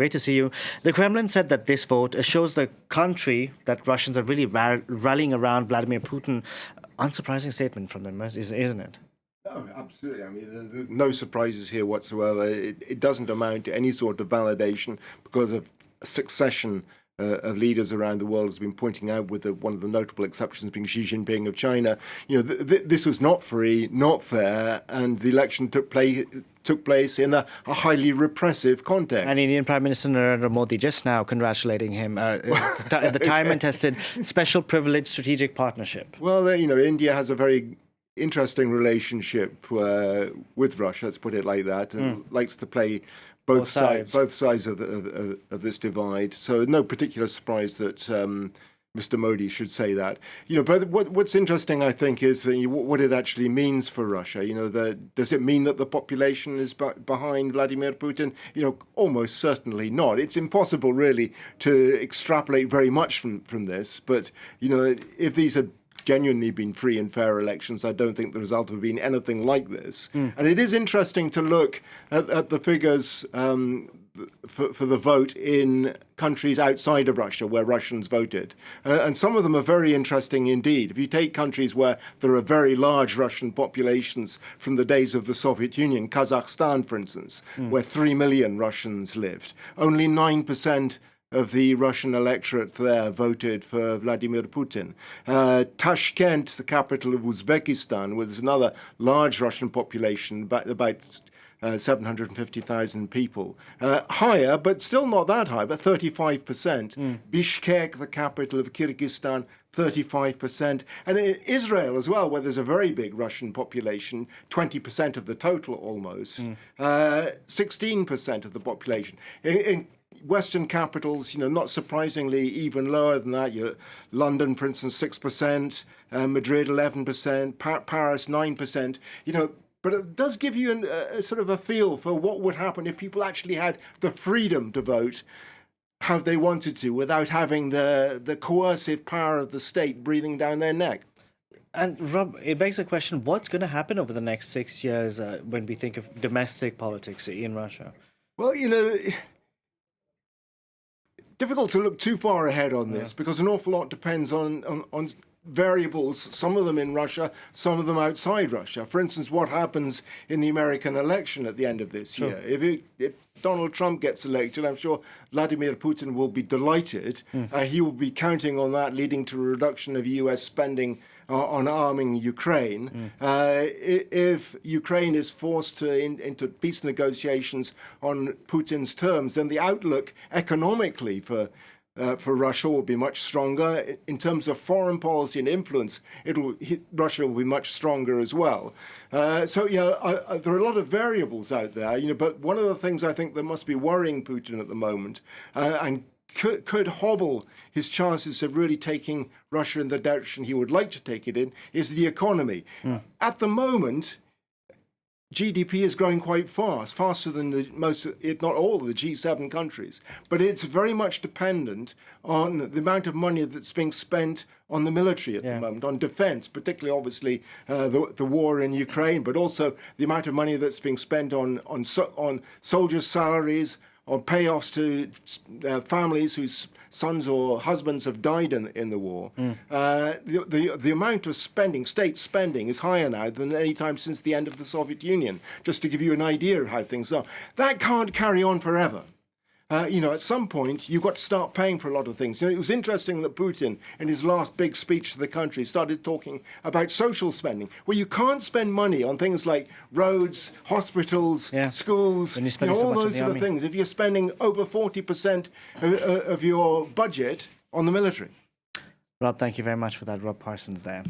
great to see you. The Kremlin said that this vote shows the country that Russians are really rallying around Vladimir Putin. Unsurprising statement from them, isn't it? Oh, absolutely. I mean, there's no surprises here whatsoever. It doesn't amount to any sort of validation because of a succession of leaders around the world has been pointing out, with one of the notable exceptions being Xi Jinping of China. This was not free, not fair, and the election took place in a highly repressive context. And Indian Prime Minister Narendra Modi just now congratulating him. The time and tested special privileged strategic partnership. Well, India has a very interesting relationship with Russia, let's put it like that, and likes to play both sides of this divide. So no particular surprise that Mr. Modi should say that. But what's interesting, I think, is that what it actually means for Russia. Does it mean that the population is behind Vladimir Putin? Almost certainly not. It's impossible, really, to extrapolate very much from this. But if these had genuinely been free and fair elections, I don't think the result would have been anything like this. And it is interesting to look at the figures for the vote in countries outside of Russia where Russians voted. And some of them are very interesting indeed. If you take countries where there are very large Russian populations from the days of the Soviet Union, Kazakhstan, for instance, where 3 million Russians lived, only 9% of the Russian electorate there voted for Vladimir Putin. Tashkent, the capital of Uzbekistan, where there's another large Russian population, about 750,000 people. Higher, but still not that high, but 35%. Bishkek, the capital of Kyrgyzstan, 35%. And in Israel as well, where there's a very big Russian population, 20% of the total almost, 16% of the population. In Western capitals, not surprisingly, even lower than that. London, for instance, 6%, Madrid, 11%, Paris, 9%. But it does give you a sort of a feel for what would happen if people actually had the freedom to vote how they wanted to, without having the coercive power of the state breathing down their neck. And Rob, it begs the question, what's going to happen over the next 6 years when we think of domestic politics in Russia? Well, difficult to look too far ahead on this because an awful lot depends on variables, some of them in Russia, some of them outside Russia. For instance, what happens in the American election at the end of this year. If Donald Trump gets elected, I'm sure Vladimir Putin will be delighted. He will be counting on that leading to a reduction of US spending on arming Ukraine. If Ukraine is forced into peace negotiations on Putin's terms, then the outlook economically for Russia will be much stronger. In terms of foreign policy and influence, Russia will be much stronger as well. So there are a lot of variables out there. But one of the things I think that must be worrying Putin at the moment, and could hobble his chances of really taking Russia in the direction he would like to take it in, is the economy. At the moment, GDP is growing quite fast, faster than most, if not all, of the G7 countries. But it's very much dependent on the amount of money that's being spent on the military at the moment, on defense, particularly, obviously, the war in Ukraine, but also the amount of money that's being spent on soldiers' salaries, on payoffs to families whose sons or husbands have died in the war. The amount of spending, state spending, is higher now than any time since the end of the Soviet Union, just to give you an idea of how things are. That can't carry on forever. At some point, you've got to start paying for a lot of things. It was interesting that Putin, in his last big speech to the country, started talking about social spending, where you can't spend money on things like roads, hospitals, schools, all those sort of things, if you're spending over 40% of your budget on the military. Rob, thank you very much for that. Rob Parsons there.